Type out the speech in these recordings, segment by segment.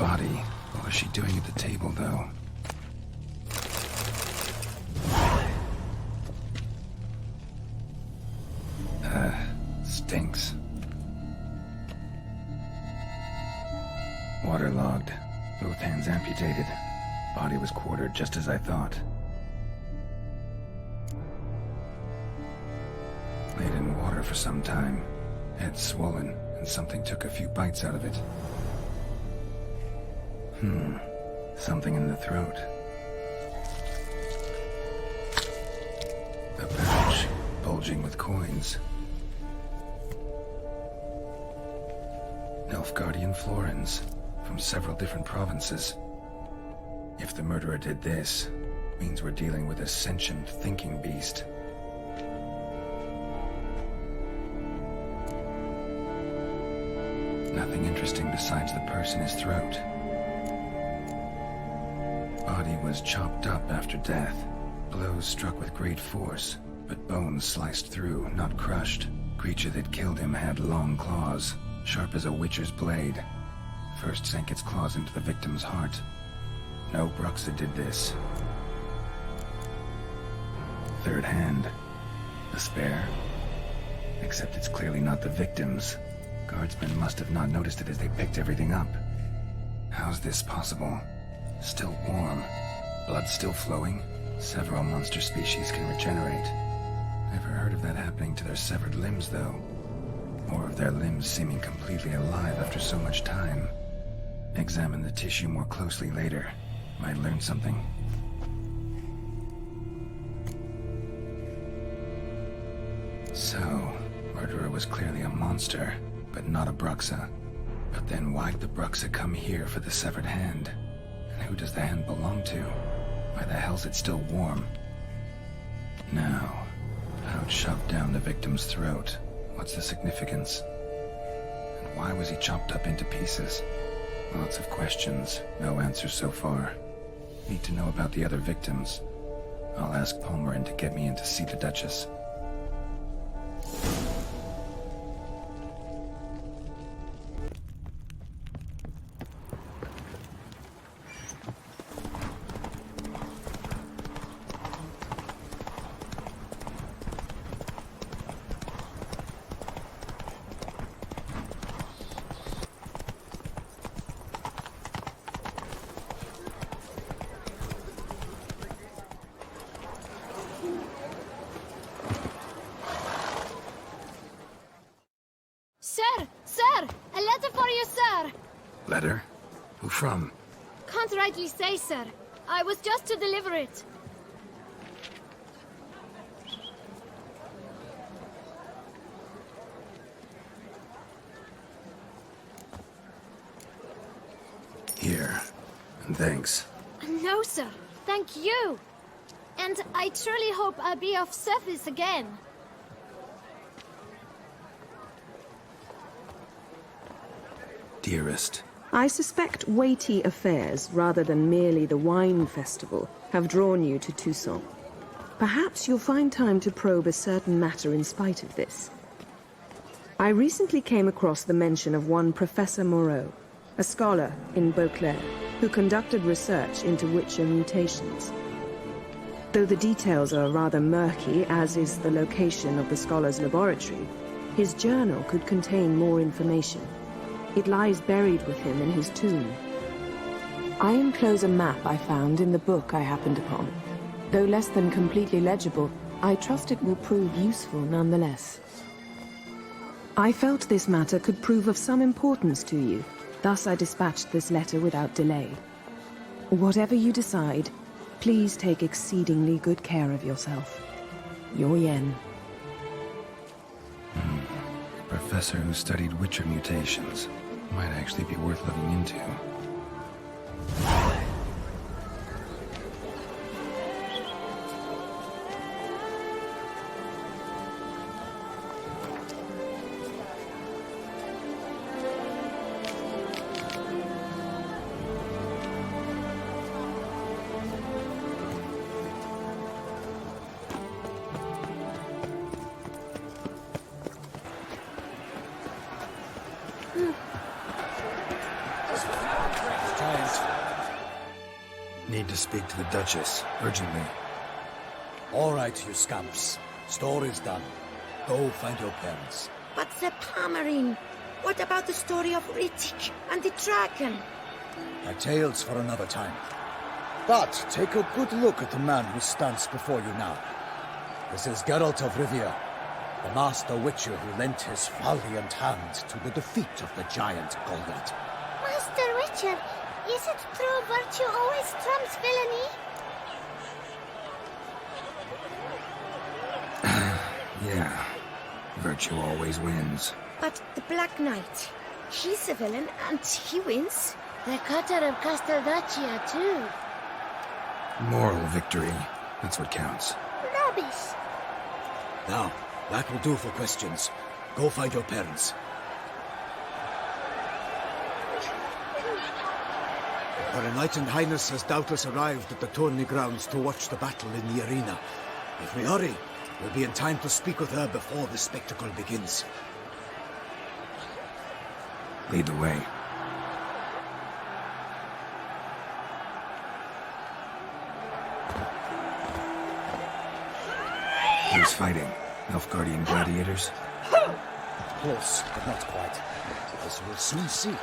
body. What was she doing at the table, though? Stinks. Waterlogged. Both hands amputated. Body was quartered just as I thought. Laid in water for some time. Head swollen, and something took a few bites out of it. Something in the throat. A pouch, bulging with coins. Nilfgaardian florins, from several different provinces. If the murderer did this, means we're dealing with a sentient, thinking beast. Nothing interesting besides the purse in his throat. Body was chopped up after death. Blows struck with great force, but bones sliced through, not crushed. Creature that killed him had long claws, sharp as a witcher's blade. First sank its claws into the victim's heart. No Bruxa did this. Third hand. A spare. Except it's clearly not the victim's. Guardsmen must have not noticed it as they picked everything up. How's this possible? Still warm. Blood still flowing. Several monster species can regenerate. Never heard of that happening to their severed limbs, though. Or of their limbs seeming completely alive after so much time. Examine the tissue more closely later. Might learn something. So, murderer was clearly a monster, but not a Bruxa. But then why'd the Bruxa come here for the severed hand? And who does the hand belong to? Why the hell's it still warm? Now, pouch shoved down the victim's throat. What's the significance? And why was he chopped up into pieces? Lots of questions, no answers so far. Need to know about the other victims. I'll ask Palmerin to get me in to see the Duchess. Sir! A letter for you, sir! Letter? Who from? Can't rightly say, sir. I was just to deliver it. Here. And thanks. No, sir. Thank you. And I truly hope I'll be of service again. Dearest. I suspect weighty affairs, rather than merely the wine festival, have drawn you to Toussaint. Perhaps you'll find time to probe a certain matter in spite of this. I recently came across the mention of one Professor Moreau, a scholar in Beauclair, who conducted research into Witcher mutations. Though the details are rather murky, as is the location of the scholar's laboratory, his journal could contain more information. It lies buried with him in his tomb. I enclose a map I found in the book I happened upon. Though less than completely legible, I trust it will prove useful nonetheless. I felt this matter could prove of some importance to you, thus I dispatched this letter without delay. Whatever you decide, please take exceedingly good care of yourself. Your Yen. A professor who studied Witcher mutations. Might actually be worth looking into. to speak to the Duchess, urgently. All right, you scamps. Story's done. Go find your parents. But the Pomerine, what about the story of Rittik and the dragon? My tale's for another time. But take a good look at the man who stands before you now. This is Geralt of Rivia, the master witcher who lent his valiant hand to the defeat of the giant Goliath. Master Witcher, is it true virtue always trumps villainy? Yeah. Virtue always wins. But the Black Knight, he's a villain and he wins. The cutter of Casteldacia, too. Moral victory. That's what counts. Rubbish. Now, that will do for questions. Go find your parents. Her Enlightened Highness has doubtless arrived at the tourney grounds to watch the battle in the arena. If we hurry, we'll be in time to speak with her before the spectacle begins. Lead the way. Who's fighting? Nilfgaardian gladiators? Close, but not quite. As we'll soon see.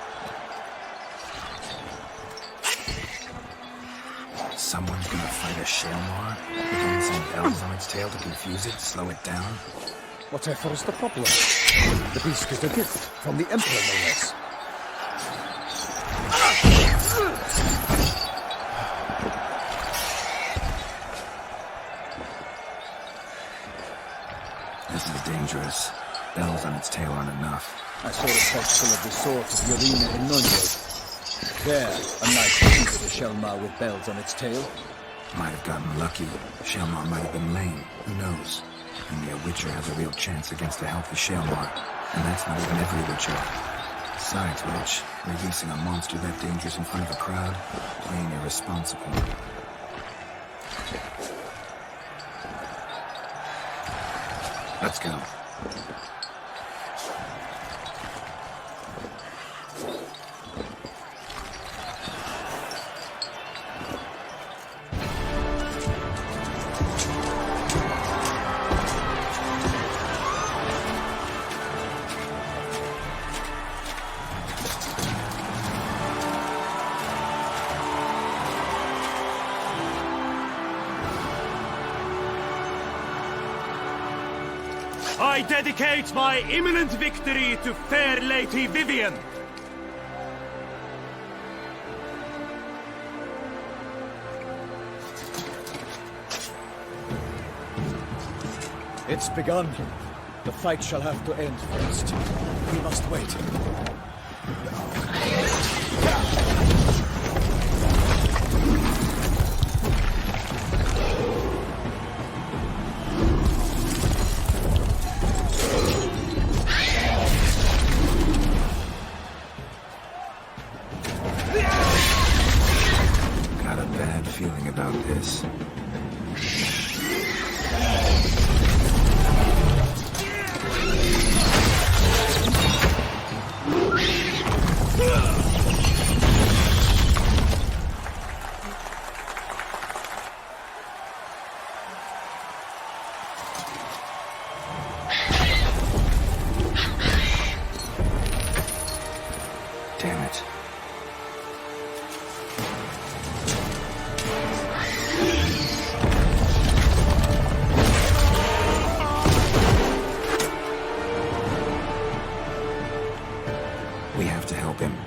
Someone's gonna fight a Shelmar? With some bells on its tail to confuse it, slow it down? Whatever is the problem? The beast is a gift from the Emperor, no less. This is dangerous. Bells on its tail aren't enough. I saw a spectacle of the sort at the arena in Nunley. There, a knight defeated a Shelmar with bells on its tail. Might have gotten lucky. Shelmar might have been lame. Who knows? Only a Witcher has a real chance against a healthy Shelmar. And that's not even every Witcher. Besides which, releasing a monster that dangerous in front of a crowd, plain irresponsible. Let's go. I dedicate my imminent victory to fair Lady Vivian. It's begun. The fight shall have to end first. We must wait. Got a bad feeling about this. Damn it. We have to help him.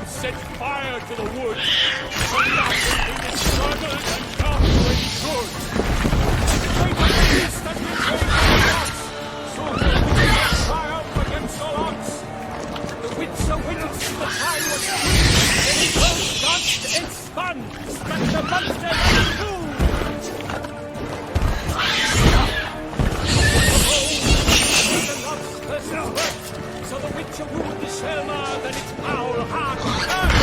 Set fire to the wood, and nothing in its struggle and come to any good. weight of the beast has been weighed on the rocks. Soon the witch will triumph against all odds. The witch awaited till the time was due. Then it was danced and spun, struck the monster in two. So the witcher wooed the Selma, then its foul heart turned.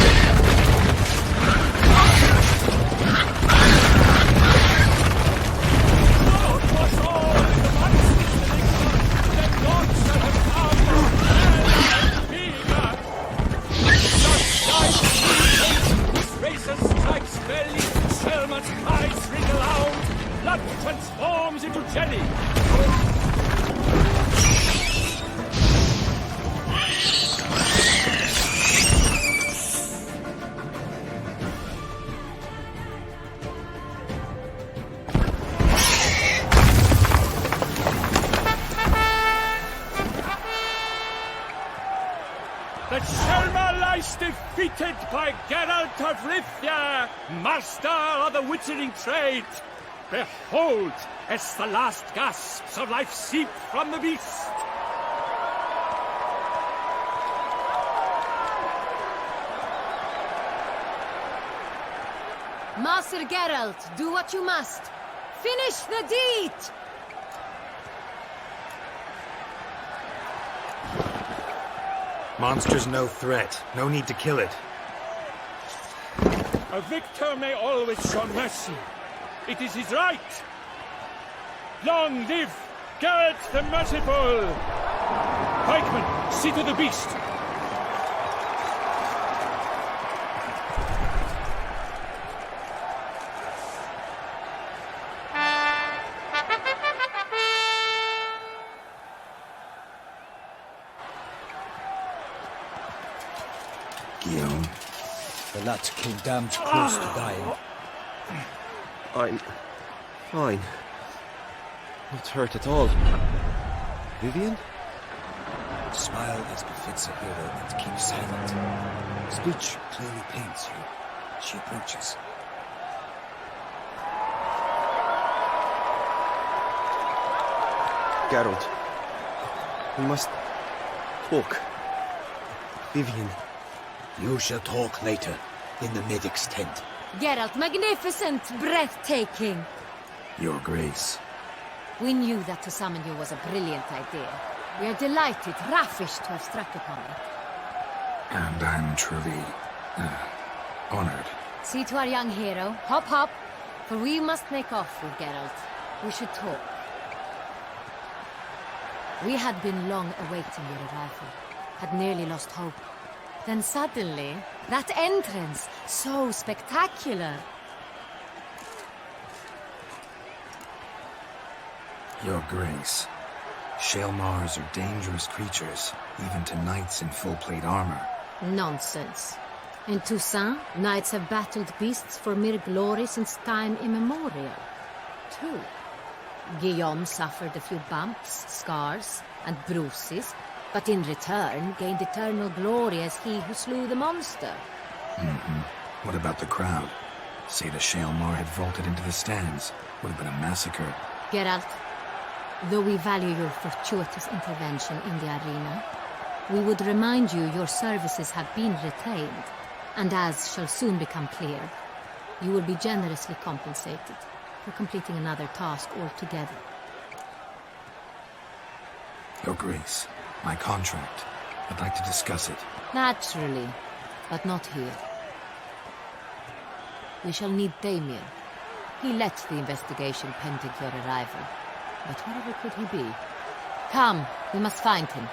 Lord was all in the month's destination, that God shall have found the man and bigger. Such dice whose razor strikes belly, Selma's eyes ring aloud, blood transforms into jelly. The Selma lies defeated by Geralt of Rivia, master of the witchering trade. Behold, as the last gasps of life seep from the beast. Master Geralt, do what you must. Finish the deed! Monster's no threat. No need to kill it. A victor may always show mercy. It is his right. Long live Geralt the Merciful! Pikeman, see to the beast. Guillaume. The lad came damned close to dying. I'm fine. Not hurt at all. Vivian? Smile as befits a hero and keep silent. Speech clearly paints you. She approaches. Geralt. We must talk. Vivian. You shall talk later, in the medic's tent. Geralt, magnificent, breathtaking. Your Grace. We knew that to summon you was a brilliant idea. We are delighted, ravished to have struck upon it. And I'm truly, honored. See to our young hero. Hop, hop. For we must make off with Geralt. We should talk. We had been long awaiting your arrival. Had nearly lost hope. Then suddenly, that entrance, so spectacular. Your Grace. Shaelmars are dangerous creatures, even to knights in full-plate armor. Nonsense. In Toussaint, knights have battled beasts for mere glory since time immemorial. Too. Guillaume suffered a few bumps, scars, and bruises, but in return gained eternal glory as he who slew the monster. What about the crowd? Say the Shaelmar had vaulted into the stands. Would have been a massacre. Geralt, though we value your fortuitous intervention in the arena, we would remind you your services have been retained, and as shall soon become clear, you will be generously compensated for completing another task altogether. Your Grace, my contract. I'd like to discuss it. Naturally, but not here. We shall need Damien. He led the investigation pending your arrival. But wherever could he be? Come, we must find him.